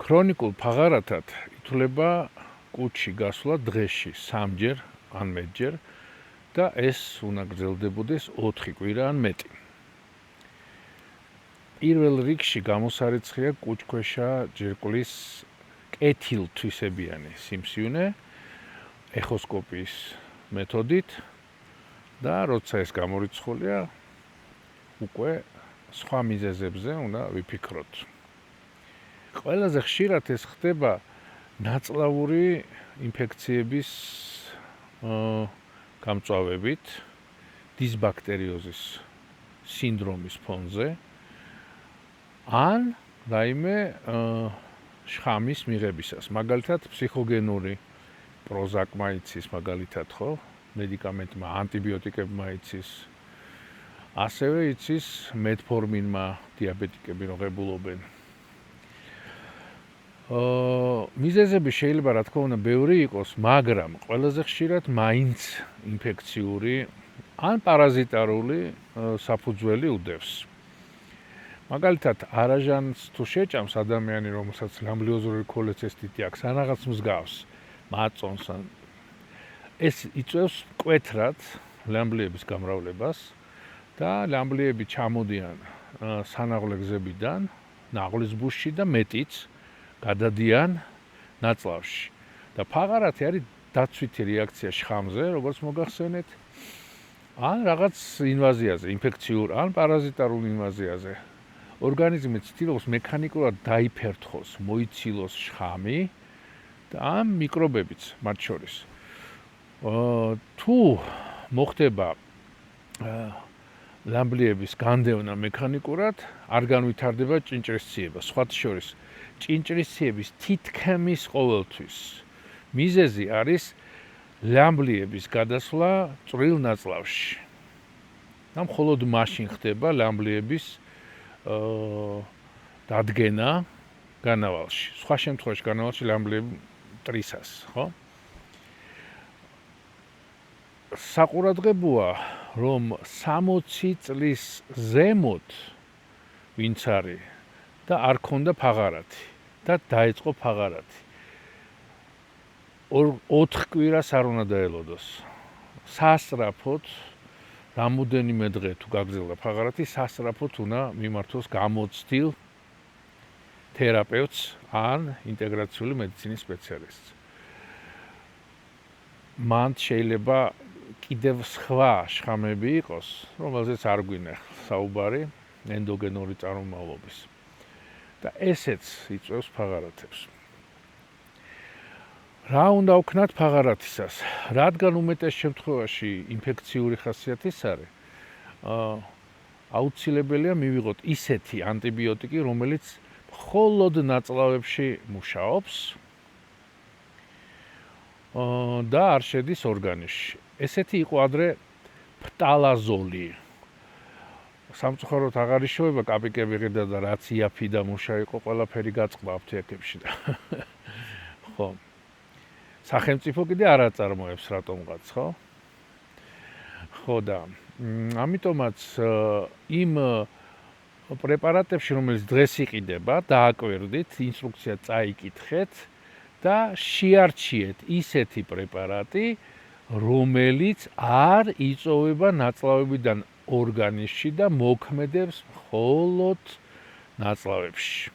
ქრონიკულ ფაღარათად ითვლება კუჭში გასვლა დღეში 3-ჯერ ან მეტჯერ და ეს უნდა გრძელდებოდეს 4 კვირა ან მეტი. პირველ რიგში გამოსარიცხია კუჭქვეშა ჯირკვლის კეთილთვისებიანი სიმსივნე ეხოსკოპიის მეთოდით და როცა ეს გამორიცხულია, უკვე სხვა მიზეზებზე უნდა ვიფიქროთ. ყველაზე ხშირად ეს ხდება ნაწლავური ინფექციების გამწვავებით, დისბაქტერიოზის სინდრომის ფონზე, ან რაიმე შხამის მიღებისას. მაგალითად, ფსიქოგენური პროზაკმა იცის, მაგალითად, ხო? მედიკამენტმა, ანტიბიოტიკებმა იცის. ასევე იცის მეტფორმინმა დიაბეტიკები რო ღებულობენ. მიზეზები შეიძლება რა თქმა უნდა ბევრი იყოს, მაგრამ ყველაზე ხშირად მაინც ინფექციური ან პარაზიტარული საფუძველი უდევს. მაგალითად, არაჟანს თუ შეჭამს ადამიანი, რომელსაც ლამბლიოზური ქოლეცისტიტი აქვს, ან რაღაც მსგავს, მაწონს, ეს იწვევს მკვეთრად ლამბლიების გამრავლებას და ლამბლიები ჩამოდიან სანაღვლე გზებიდან, ნაღლის ბუშში და მეტიც გადადიან ნაწლავში. და ფაღარათი არის დაცვითი რეაქცია შხამზე, როგორც მოგახსენეთ, ან რაღაც ინვაზიაზე, ინფექციურ ან პარაზიტარულ ინვაზიაზე. ორგანიზმი ცდილობს მექანიკურად დაიფერთხოს, მოიცილოს შხამი და ამ მიკრობებიც მათ შორის. თუ მოხდება ლამბლიების განდევნა მექანიკურად, არ განვითარდება ჭინჭრისციება. სხვათა შორის, ჭინჭრისციების თითქმის ყოველთვის მიზეზი არის ლამბლიების გადასვლა წვრილ ნაწლავში. და მხოლოდ მაშინ ხდება ლამბლიების დადგენა განავალში. სხვა შემთხვევაში განავალში ლამბლიები მტრისას, ხო? საყურადღებოა, რომ 60 წლის ზემოთ ვინც არის და არ ქონდა ფაღარათი და დაიწყო ფაღარათი. 4 კვირას არ უნდა დაელოდოს. სასწრაფოდ რამოდენიმე დღე თუ გაგრძელდა ფაღარათი, სასწრაფოდ უნდა მიმართოს გამოცდილ თერაპევტს ან ინტეგრაციული მედიცინის სპეციალისტს. მან შეიძლება კიდევ სხვა შხამები იყოს, რომელზეც არ გვინახავს საუბარი ენდოგენური წარმომავლობის. და ესეც იწვევს ფაღარათებს. რა უნდა ვქნათ ფაღარათისას? რადგან უმეტეს შემთხვევაში ინფექციური ხასიათის არის, აუცილებელია მივიღოთ ისეთი ანტიბიოტიკი, რომელიც მხოლოდ ნაწლავებში მუშაობს და არ შედის ორგანიზმში. ესეთი იყო ადრე ფტალაზოლი. სამწუხაროდ აღარ იშოვება კაპიკები ღირდა და რაც იაფი და მუშა იყო, ყველაფერი გაწყდა აფთიაქებში და ხო. სახელმწიფო კიდე არ აწარმოებს რატომღაც, ხო? ხო და ამიტომაც იმ პრეპარატებში, რომელიც დღეს იყიდება, დააკვირდით, ინსტრუქცია წაიკითხეთ და შეარჩიეთ ისეთი პრეპარატი, რომელიც არ იწოვება ნაწლავებიდან ორგანიზმში და მოქმედებს მხოლოდ ნაწლავებში.